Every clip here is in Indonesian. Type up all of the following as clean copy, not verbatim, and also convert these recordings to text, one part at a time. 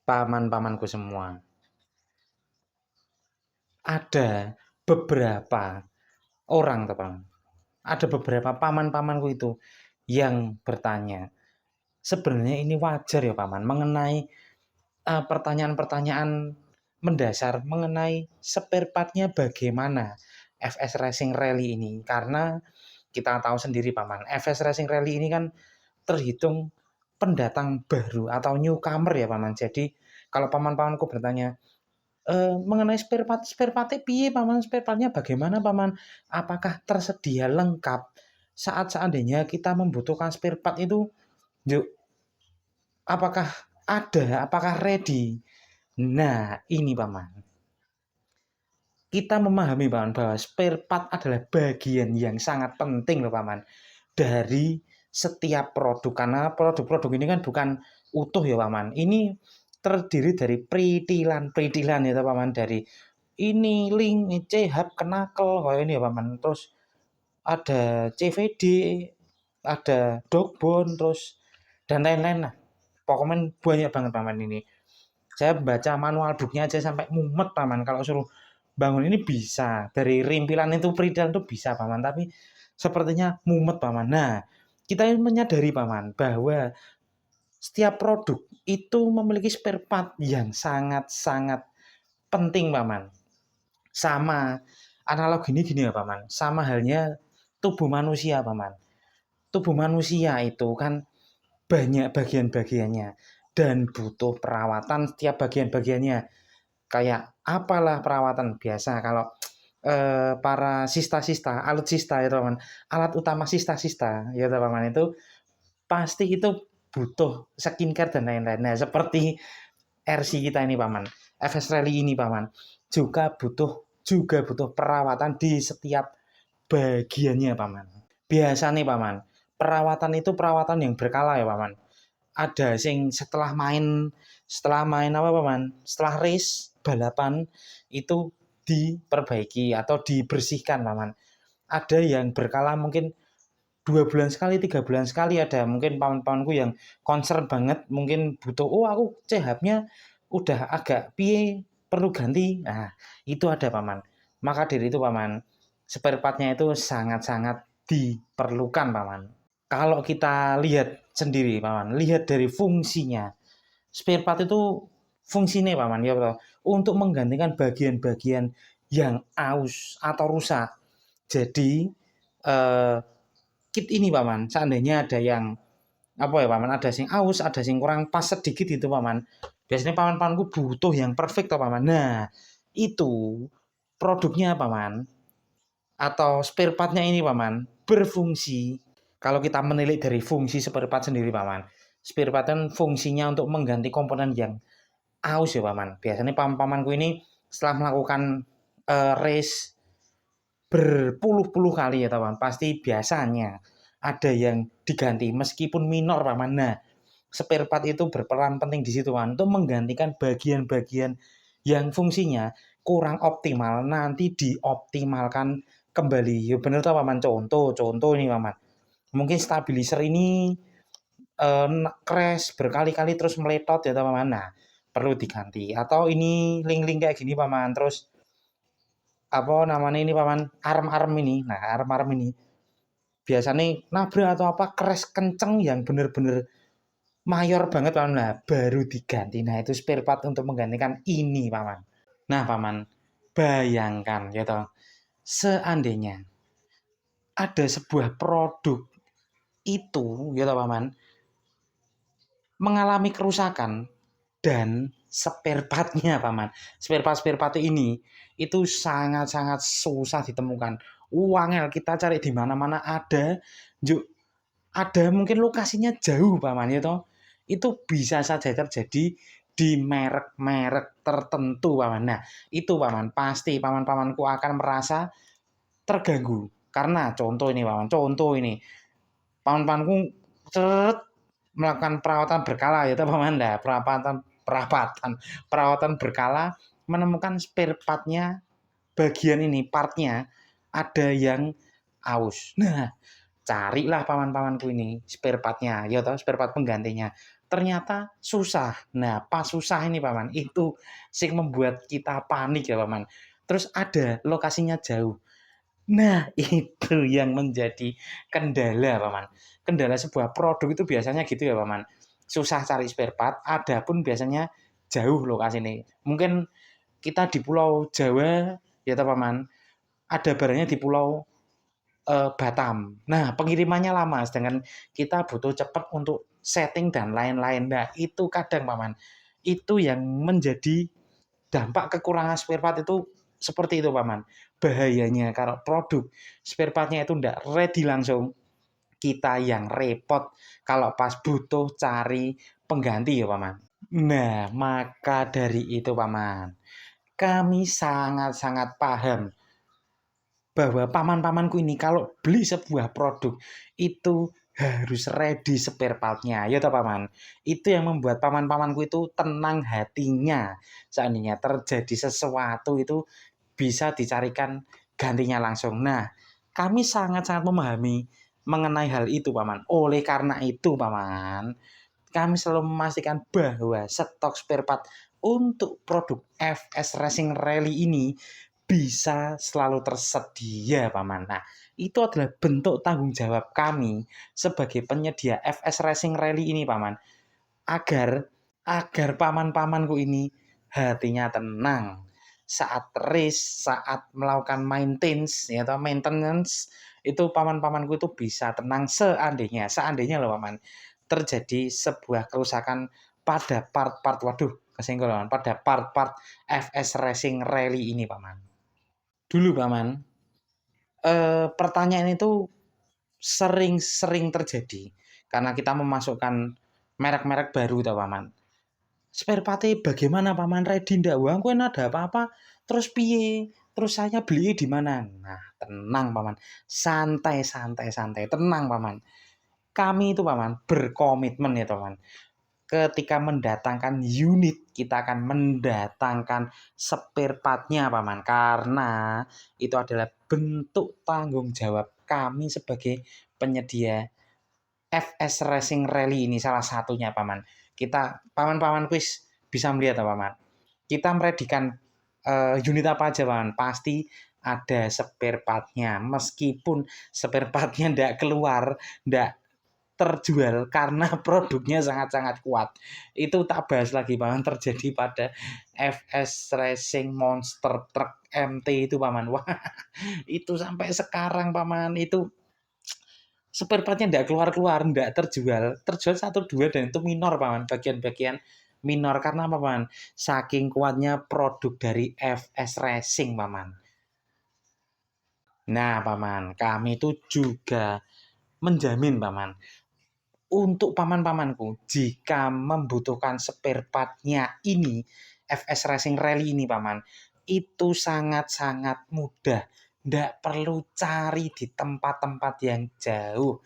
paman-pamanku semua, ada beberapa orang teman, ada beberapa paman-pamanku itu yang bertanya, sebenarnya ini wajar ya paman, mengenai pertanyaan-pertanyaan mendasar mengenai spare part-nya bagaimana FS Racing Rally ini, karena kita tahu sendiri paman, FS Racing Rally ini kan terhitung pendatang baru atau newcomer ya paman. Jadi kalau paman-pamanku bertanya, mengenai spare part-nya piye paman, spare part-nya bagaimana paman, apakah tersedia lengkap saat seandainya kita membutuhkan spare part itu, yuk, apakah ada, apakah ready. Nah ini paman, kita memahami paman bahwa spare part adalah bagian yang sangat penting loh paman dari setiap produk, karena produk-produk ini kan bukan utuh ya paman, ini terdiri dari pritilan ya paman, dari ini link C-hub kenakel kayak ini ya paman, terus ada CVD, ada dogbone, terus dan lain-lain lah, pokoknya banyak banget paman. Ini saya baca manual booknya aja sampai mumet paman, kalau suruh bangun ini bisa, dari rimpilan itu pritilan itu bisa paman, tapi sepertinya mumet paman. Nah kita menyadari paman bahwa setiap produk itu memiliki spare part yang sangat-sangat penting paman. Sama analog gini ya paman, sama halnya tubuh manusia paman. Tubuh manusia itu kan banyak bagian-bagiannya dan butuh perawatan setiap bagian-bagiannya. Kayak apalah perawatan biasa kalau para sista-sista, alutsista ya teman, alat utama sista-sista ya teman, itu pasti itu butuh skincare dan lain-lain. Nah seperti RC kita ini paman, FS Rally ini paman, juga butuh perawatan di setiap bagiannya paman. Biasa nih paman, perawatan itu perawatan yang berkala ya paman. Ada sing setelah main apa paman, setelah race balapan itu diperbaiki atau dibersihkan paman. Ada yang berkala mungkin 2 bulan sekali, 3 bulan sekali, ada mungkin paman-pamanku yang concern banget, mungkin butuh, oh aku CH-nya udah agak piye, perlu ganti. Nah itu ada paman. Maka dari itu paman, spare part-nya itu sangat-sangat diperlukan paman. Kalau kita lihat sendiri paman, lihat dari fungsinya, spare part itu fungsinya paman ya betul, untuk menggantikan bagian-bagian yang aus atau rusak. Jadi kit ini paman, seandainya ada yang apa ya paman, ada sing aus, ada sing kurang pas sedikit itu paman, biasanya paman-pamanku butuh yang perfect toh paman. Nah itu produknya paman atau spare partnya ini paman berfungsi. Kalau kita menilik dari fungsi spare part sendiri paman, spare part kan fungsinya untuk mengganti komponen yang aus ya paman. Biasanya paman-pamanku ini setelah melakukan race berpuluh-puluh kali ya paman, pasti biasanya ada yang diganti meskipun minor paman. Nah spare part itu berperan penting di situ paman, untuk menggantikan bagian-bagian yang fungsinya kurang optimal, nanti dioptimalkan kembali ya bener tuh paman. Contoh ini paman, mungkin stabilizer ini crash berkali-kali terus meletot ya paman, nah perlu diganti. Atau ini link-link kayak gini paman, terus apa namanya ini paman, arm ini, nah arm ini biasanya nabrak atau apa crash kenceng yang bener-bener mayor banget paman, nah baru diganti. Nah itu spare part untuk menggantikan ini paman. Nah paman, bayangkan ya toh, seandainya ada sebuah produk itu ya toh paman mengalami kerusakan dan spare part-nya paman, spare part ini itu sangat-sangat susah ditemukan. Uangnya kita cari di mana-mana ada, ada mungkin lokasinya jauh paman ya toh. Itu bisa saja terjadi di merek-merek tertentu paman. Nah itu paman, pasti paman-pamanku akan merasa terganggu karena contoh ini paman-pamanku melakukan perawatan berkala ya paman. Nah perawatan berkala menemukan spare partnya, bagian ini partnya ada yang aus. Nah carilah paman-pamanku ini spare partnya ya toh, spare part penggantinya, ternyata susah. Nah, pas susah ini paman, itu sing membuat kita panik ya paman. Terus ada lokasinya jauh. Nah, itu yang menjadi kendala paman. Kendala sebuah produk itu biasanya gitu ya paman. Susah cari spare part, ada pun biasanya jauh lokasi ini. Mungkin kita di Pulau Jawa ya toh paman, ada barangnya di Pulau Batam. Nah, pengirimannya lama, sedangkan kita butuh cepat untuk setting dan lain-lain. Nah, itu kadang paman, itu yang menjadi dampak kekurangan spare part itu seperti itu paman. Bahayanya kalau produk spare partnya itu tidak ready langsung, kita yang repot kalau pas butuh cari pengganti ya paman. Nah, maka dari itu paman, kami sangat-sangat paham bahwa paman-pamanku ini kalau beli sebuah produk itu harus ready spare part-nya, ya toh paman. Itu yang membuat paman-pamanku itu tenang hatinya. Seandainya terjadi sesuatu itu bisa dicarikan gantinya langsung. Nah, kami sangat-sangat memahami mengenai hal itu paman. Oleh karena itu paman, kami selalu memastikan bahwa stok spare part untuk produk FS Racing Rally ini bisa selalu tersedia paman. Nah, itu adalah bentuk tanggung jawab kami sebagai penyedia FS Racing Rally ini paman, agar agar paman-pamanku ini hatinya tenang saat race, saat melakukan maintenance itu paman-pamanku itu bisa tenang seandainya loh paman terjadi sebuah kerusakan pada part-part, waduh kesenggol paman, pada part-part FS Racing Rally ini paman. Dulu paman, pertanyaan itu sering terjadi karena kita memasukkan merek-merek baru toh paman. Spare part bagaimana paman, ready ndak, uang kan ada apa-apa, terus piye, terus saya beli di mana? Nah, tenang paman, santai, tenang paman. Kami itu paman berkomitmen ya paman, ketika mendatangkan unit kita akan mendatangkan spare part-nya paman, karena itu adalah bentuk tanggung jawab kami sebagai penyedia FS Racing Rally ini, salah satunya paman. Kita paman-paman kuis bisa melihat paman, kita meredikan unit apa aja paman, pasti ada spare part-nya, meskipun spare part-nya tidak keluar, tidak terjual karena produknya sangat-sangat kuat. Itu tak bahas lagi paman, terjadi pada FS Racing Monster Truck MT itu paman. Wah, itu sampai sekarang paman, itu spare part-nya tidak keluar-keluar, tidak terjual satu dua dan itu minor paman, bagian-bagian minor. Karena apa paman? Saking kuatnya produk dari FS Racing paman. Nah paman, kami itu juga menjamin paman, untuk paman-pamanku jika membutuhkan spare part-nya ini, FS Racing Rally ini paman, itu sangat-sangat mudah, tidak perlu cari di tempat-tempat yang jauh.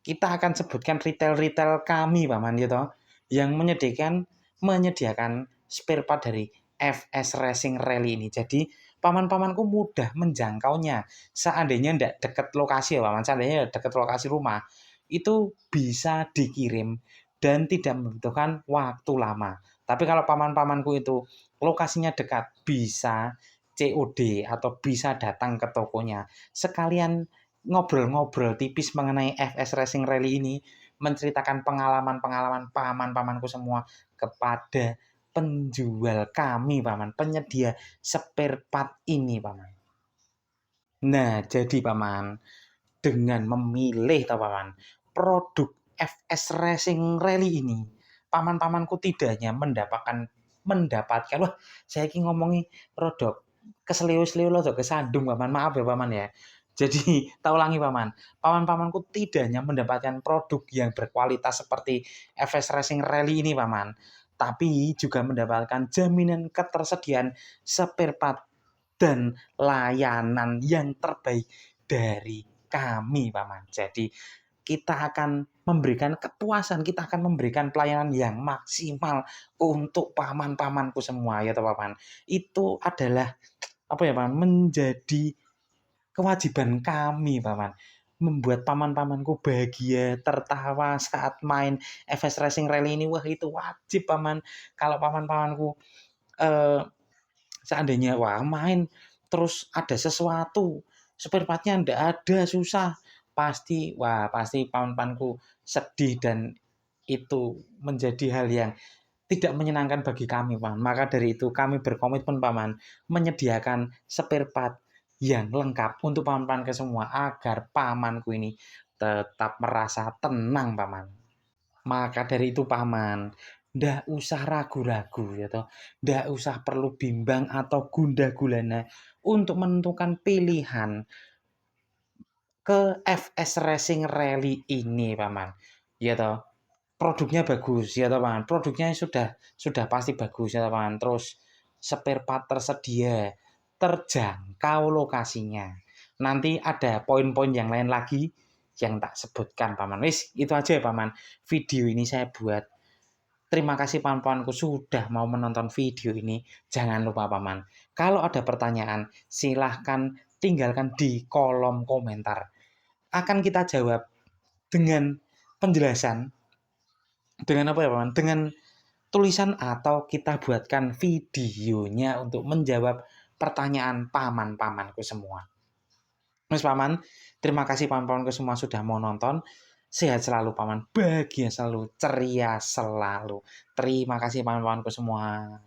Kita akan sebutkan retail-retail kami paman gitu, yang menyediakan spare part dari FS Racing Rally ini. Jadi paman-pamanku mudah menjangkaunya. Seandainya tidak dekat lokasi ya paman, seandainya dekat lokasi rumah, itu bisa dikirim dan tidak membutuhkan waktu lama. Tapi kalau paman-pamanku itu lokasinya dekat, bisa COD atau bisa datang ke tokonya. Sekalian ngobrol-ngobrol tipis mengenai FS Racing Rally ini, menceritakan pengalaman-pengalaman paman-pamanku semua kepada penjual kami paman, penyedia spare part ini paman. Nah, jadi paman, dengan memilih toh paman produk FS Racing Rally ini, paman-pamanku tidak hanya mendapatkan wah, saya ini ngomongi produk keseleo-seleo loh kesandung paman, maaf ya paman ya. Jadi tak ulangi paman, paman-pamanku tidak hanya mendapatkan produk yang berkualitas seperti FS Racing Rally ini paman, tapi juga mendapatkan jaminan ketersediaan spare part dan layanan yang terbaik dari kami paman. Jadi kita akan memberikan kepuasan, kita akan memberikan pelayanan yang maksimal untuk paman-pamanku semua ya toh paman. Itu adalah apa ya paman, menjadi kewajiban kami paman, membuat paman-pamanku bahagia, tertawa saat main FS Racing Rally ini. Wah, itu wajib paman. Kalau paman-pamanku eh, seandainya wah main terus ada sesuatu spare partnya ndak ada susah, pasti paman-pamanku sedih dan itu menjadi hal yang tidak menyenangkan bagi kami, Paman. Maka dari itu kami berkomitmen, Paman, menyediakan spare part yang lengkap untuk paman-paman ke semua agar pamanku ini tetap merasa tenang, Paman. Maka dari itu, Paman, ndak usah ragu-ragu ya toh. Ndak usah perlu bimbang atau gundah gulana untuk menentukan pilihan ke FS Racing Rally ini, Paman. Ya toh. Produknya bagus ya teman, produknya sudah pasti bagus ya teman, terus spare part tersedia, terjangkau lokasinya. Nanti ada poin-poin yang lain lagi yang tak sebutkan paman. Wis itu aja ya paman, video ini saya buat. Terima kasih paman-pamanku sudah mau menonton video ini. Jangan lupa paman, kalau ada pertanyaan silahkan tinggalkan di kolom komentar, akan kita jawab dengan penjelasan, dengan apa ya paman, dengan tulisan atau kita buatkan videonya untuk menjawab pertanyaan paman-pamanku semua. Mas paman, terima kasih paman-pamanku semua sudah mau nonton. Sehat selalu paman, bahagia selalu, ceria selalu. Terima kasih paman-pamanku semua.